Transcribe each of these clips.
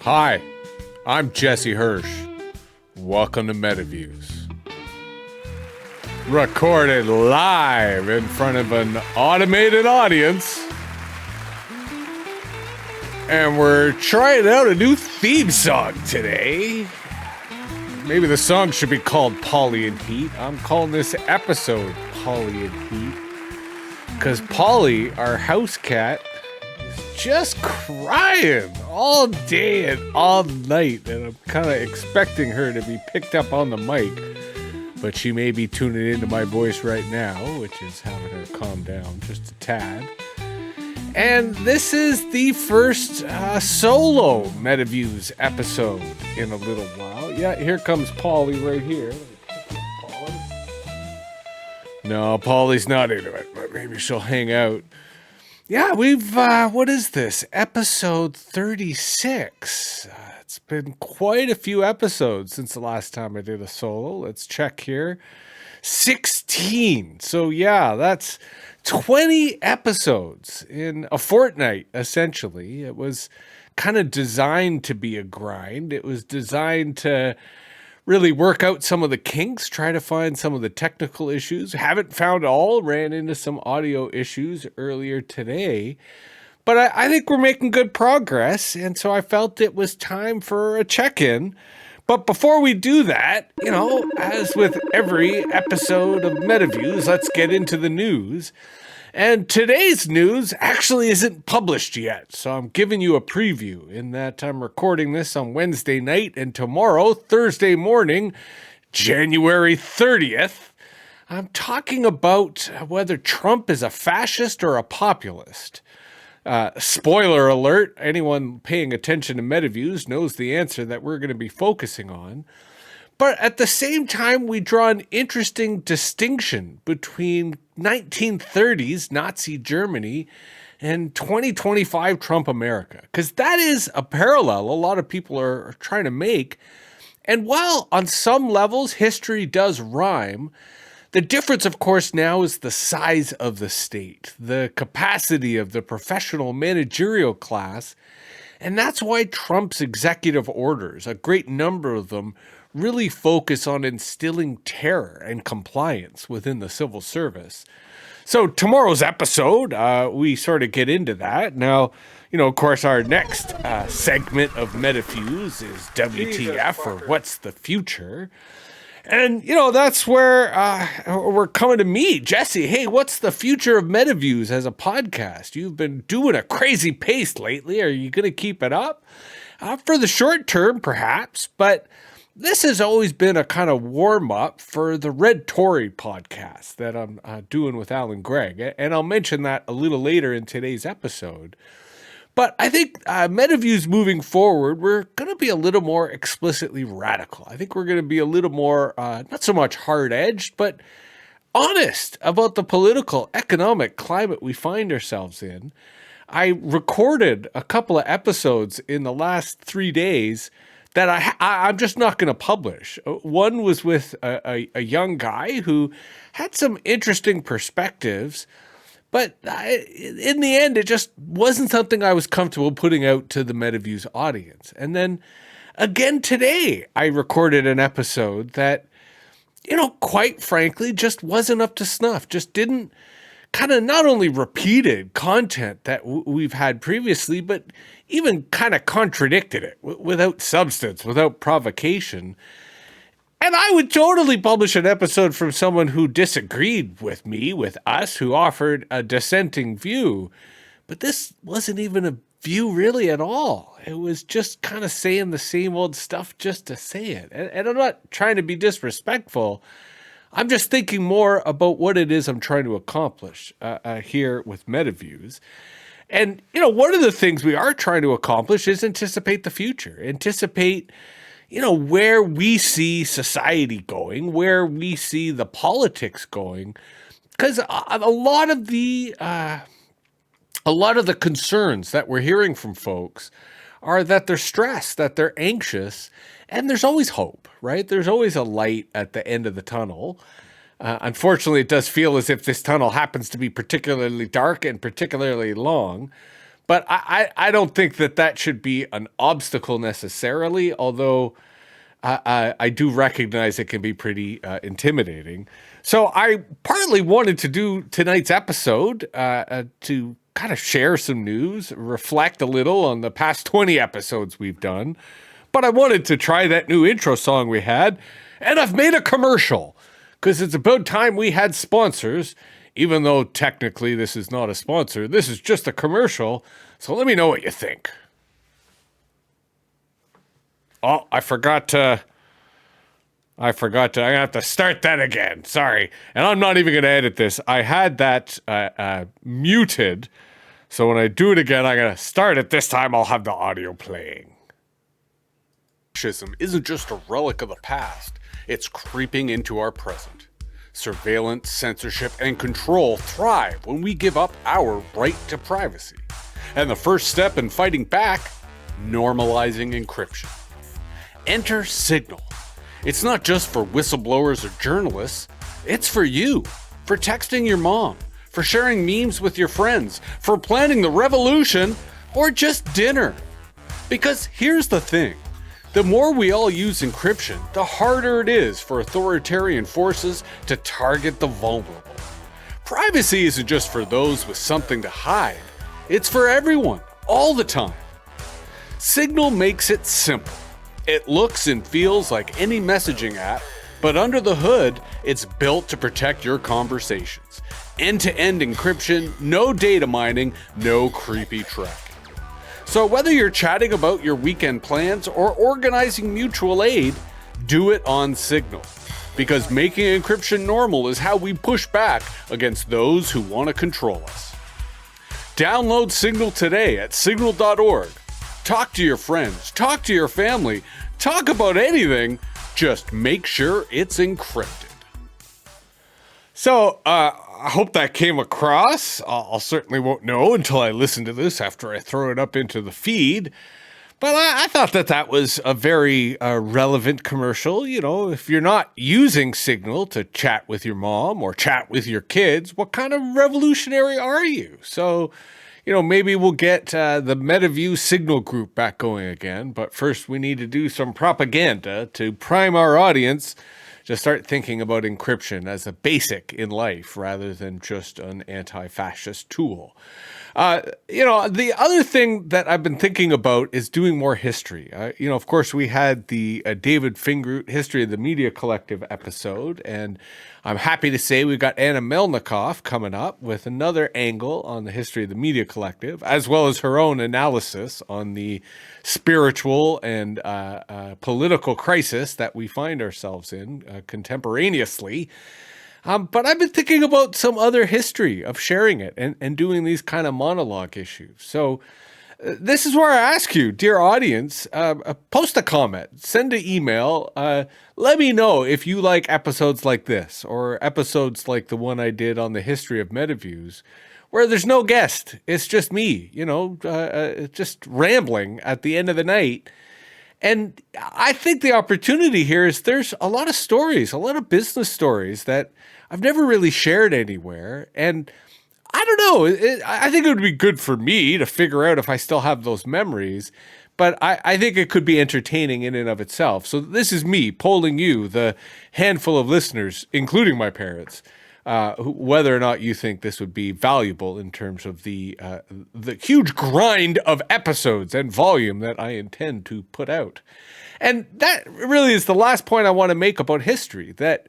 Hi, I'm Jesse Hirsh. Welcome to Metaviews. Recorded live in front of an automated audience. And we're trying out a new theme song today. Maybe the song should be called Paulie and Heat. I'm calling this episode Paulie and Heat because Paulie, our house cat, is just crying all day and all night. And I'm kind of expecting her to be picked up on the mic. But she may be tuning into my voice right now, which is having her calm down just a tad. And this is the first solo Metaviews episode in a little while. Yeah, here comes Paulie right here. No, Paulie's not into it, but maybe she'll hang out. Yeah, we've, what is this? Episode 36. It's been quite a few episodes since the last time I did a solo. Let's check here. 16. So yeah, that's 20 episodes in a fortnight, essentially. It was kind of designed to be a grind. It was designed to really work out some of the kinks, try to find some of the technical issues. Haven't found all, ran into some audio issues earlier today. But I think we're making good progress, and so I felt it was time for a check-in. But before we do that, you know, as with every episode of Metaviews, let's get into the news. And today's news actually isn't published yet, so I'm giving you a preview in that I'm recording this on Wednesday night, and tomorrow, Thursday morning, January 30th, I'm talking about whether Trump is a fascist or a populist. Spoiler alert, anyone paying attention to Metaviews knows the answer that we're going to be focusing on. But at the same time, we draw an interesting distinction between 1930s Nazi Germany and 2025 Trump America, because that is a parallel a lot of people are trying to make. And while on some levels history does rhyme, the difference, of course, now is the size of the state, the capacity of the professional managerial class. And that's why Trump's executive orders, a great number of them, really focus on instilling terror and compliance within the civil service. So tomorrow's episode, we sort of get into that. Now, you know, of course, our next segment of Metaviews is WTF, or What's the Future? And, you know, that's where we're coming to me. Jesse, hey, what's the future of Metaviews as a podcast? You've been doing a crazy pace lately. Are you going to keep it up? For the short term, perhaps, but this has always been a kind of warm-up for the Red Tory podcast that I'm doing with Alan Gregg. And I'll mention that a little later in today's episode. But I think Metaviews moving forward, we're going to be a little more explicitly radical. I think we're going to be a little more, not so much hard-edged, but honest about the political, economic climate we find ourselves in. I recorded a couple of episodes in the last 3 days that I'm just not going to publish. One was with a young guy who had some interesting perspectives, but in the end, it just wasn't something I was comfortable putting out to the Metaviews audience. And then again today, I recorded an episode that, you know, quite frankly, just wasn't up to snuff, just didn't kind of not only repeated content that we've had previously, but even kind of contradicted it without substance, without provocation. And I would totally publish an episode from someone who disagreed with me, with us, who offered a dissenting view. But this wasn't even a view really at all. It was just kind of saying the same old stuff just to say it. And I'm not trying to be disrespectful. I'm just thinking more about what it is I'm trying to accomplish here with Metaviews. And, you know, one of the things we are trying to accomplish is anticipate the future, anticipate, you know, where we see society going, where we see the politics going, because a lot of the concerns that we're hearing from folks are that they're stressed, that they're anxious, and there's always hope, right? There's always a light at the end of the tunnel. Unfortunately, it does feel as if this tunnel happens to be particularly dark and particularly long. But I don't think that should be an obstacle necessarily, although I do recognize it can be pretty intimidating. So I partly wanted to do tonight's episode to kind of share some news, reflect a little on the past 20 episodes we've done. But I wanted to try that new intro song we had, and I've made a commercial because it's about time we had sponsors, even though technically this is not a sponsor. This is just a commercial. So let me know what you think. Oh, I forgot to, I'm gonna have to start that again. Sorry. And I'm not even gonna edit this. I had that muted. So when I do it again, I'm gonna start it. This time I'll have the audio playing. Fascism isn't just a relic of the past. It's creeping into our present. Surveillance, censorship, and control thrive when we give up our right to privacy. And the first step in fighting back, normalizing encryption. Enter Signal. It's not just for whistleblowers or journalists. It's for you. For texting your mom. For sharing memes with your friends. For planning the revolution. Or just dinner. Because here's the thing. The more we all use encryption, the harder it is for authoritarian forces to target the vulnerable. Privacy isn't just for those with something to hide. It's for everyone, all the time. Signal makes it simple. It looks and feels like any messaging app, but under the hood, it's built to protect your conversations. End-to-end encryption, no data mining, no creepy tracking. So whether you're chatting about your weekend plans or organizing mutual aid, do it on Signal. Because making encryption normal is how we push back against those who want to control us. Download Signal today at signal.org. Talk to your friends, talk to your family, talk about anything, just make sure it's encrypted. So, I hope that came across. I'll certainly won't know until I listen to this after I throw it up into the feed. But I thought that was a very relevant commercial. You know, if you're not using Signal to chat with your mom or chat with your kids, what kind of revolutionary are you? So, you know, maybe we'll get the Metaviews Signal group back going again. But first, we need to do some propaganda to prime our audience to start thinking about encryption as a basic in life rather than just an anti-fascist tool. You know, the other thing that I've been thinking about is doing more history. You know, of course, we had the David Fingroot History of the Media Collective episode, and I'm happy to say we've got Anna Melnikoff coming up with another angle on the history of the Media Collective, as well as her own analysis on the spiritual and political crisis that we find ourselves in contemporaneously. But I've been thinking about some other history of sharing it and doing these kind of monologue issues. So this is where I ask you, dear audience, post a comment, send an email. Let me know if you like episodes like this or episodes like the one I did on the history of Metaviews, where there's no guest. It's just me, you know, just rambling at the end of the night. And I think the opportunity here is there's a lot of stories, a lot of business stories that I've never really shared anywhere. And I don't know, I think it would be good for me to figure out if I still have those memories. But I think it could be entertaining in and of itself. So this is me polling you, the handful of listeners, including my parents, whether or not you think this would be valuable in terms of the huge grind of episodes and volume that I intend to put out. And that really is the last point I want to make about history, that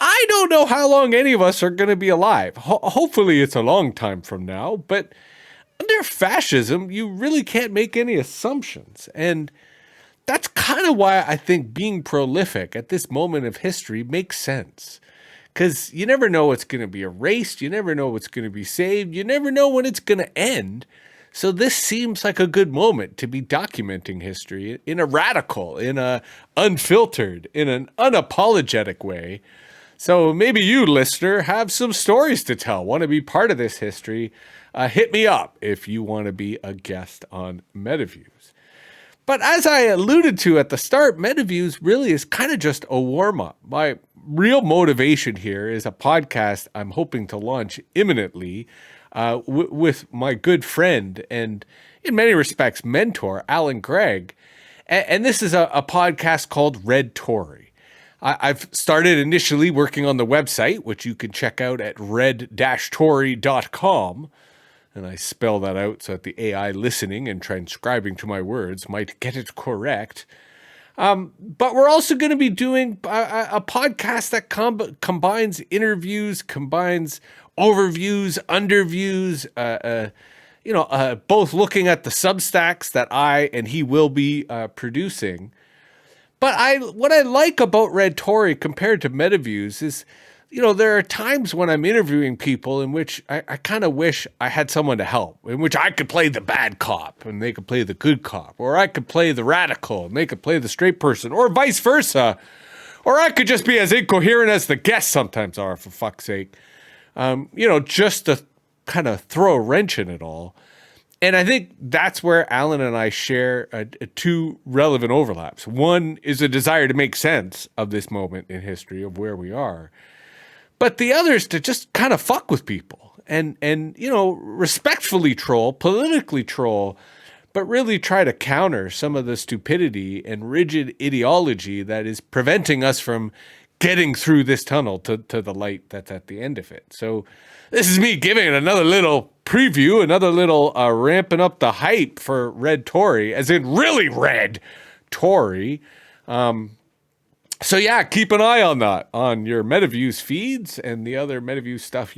I don't know how long any of us are going to be alive. Hopefully it's a long time from now, but under fascism, you really can't make any assumptions. And that's kind of why I think being prolific at this moment of history makes sense. Because you never know what's going to be erased. You never know what's going to be saved. You never know when it's going to end. So this seems like a good moment to be documenting history in a radical, in a unfiltered, in an unapologetic way. So maybe you, listener, have some stories to tell, want to be part of this history. Hit me up if you want to be a guest on Metaviews. But as I alluded to at the start, Metaviews really is kind of just a warm-up. My real motivation here is a podcast I'm hoping to launch imminently with my good friend and, in many respects, mentor, Alan Gregg. And this is a podcast called Red Tory. I've started initially working on the website, which you can check out at red-tory.com. And I spell that out so that the AI listening and transcribing to my words might get it correct. But we're also going to be doing a podcast that combines interviews, combines overviews, underviews, both looking at the Substacks that I and he will be producing. But what I like about Red Tory compared to Metaviews is, there are times when I'm interviewing people in which I kind of wish I had someone to help, in which I could play the bad cop and they could play the good cop, or I could play the radical and they could play the straight person, or vice versa. Or I could just be as incoherent as the guests sometimes are, for fuck's sake. Just to kind of throw a wrench in it all. And I think that's where Alan and I share two relevant overlaps. One is a desire to make sense of this moment in history, of where we are. But the other is to just kind of fuck with people and respectfully troll, politically troll, but really try to counter some of the stupidity and rigid ideology that is preventing us from getting through this tunnel to the light that's at the end of it. So this is me giving it another little preview, another little ramping up the hype for Red Tory, as in really Red Tory. So yeah, keep an eye on that on your Metaviews feeds and the other Metaviews stuff,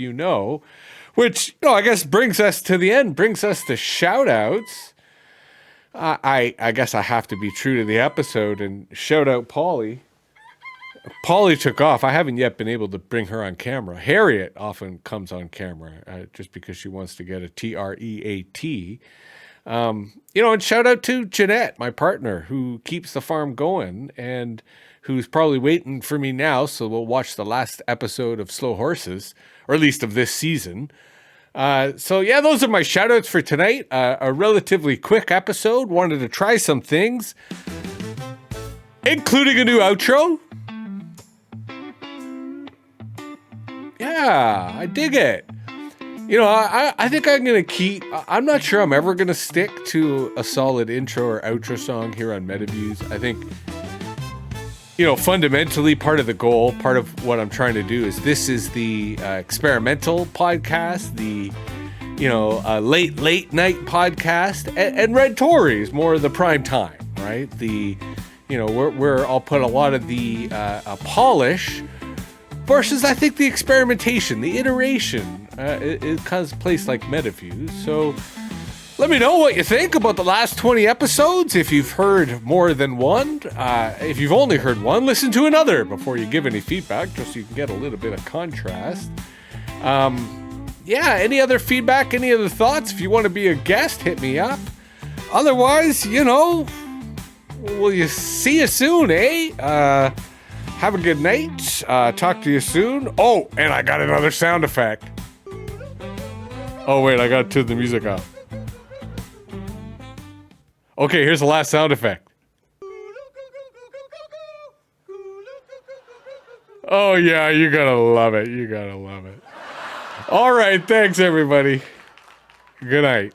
which, I guess brings us to the end, brings us to shout outs. I guess I have to be true to the episode and shout out Paulie. Paulie took off. I haven't yet been able to bring her on camera. Harriet often comes on camera just because she wants to get a TREAT. And shout out to Jeanette, my partner, who keeps the farm going and who's probably waiting for me now. So we'll watch the last episode of Slow Horses, or at least of this season. So yeah, those are my shout outs for tonight. A relatively quick episode. Wanted to try some things, including a new outro. Yeah, I dig it. I think I'm going to I'm not sure I'm ever going to stick to a solid intro or outro song here on Metaviews. I think, fundamentally part of the goal, part of what I'm trying to do is this is the experimental podcast, the, late night podcast, and Red Tory is more the prime time, right? The, where I'll put a lot of the polish versus, I think, the experimentation, the iteration, it comes place like Metaviews. So let me know what you think about the last 20 episodes. If you've heard more than one, if you've only heard one, listen to another before you give any feedback, just so you can get a little bit of contrast. Any other feedback, any other thoughts? If you want to be a guest, hit me up. Otherwise, will you see you soon, eh? Have a good night. Talk to you soon. Oh, and I got another sound effect. Oh, wait, I got to turn the music up. Okay, here's the last sound effect. Oh, yeah, you're going to love it. You're going to love it. All right, thanks, everybody. Good night.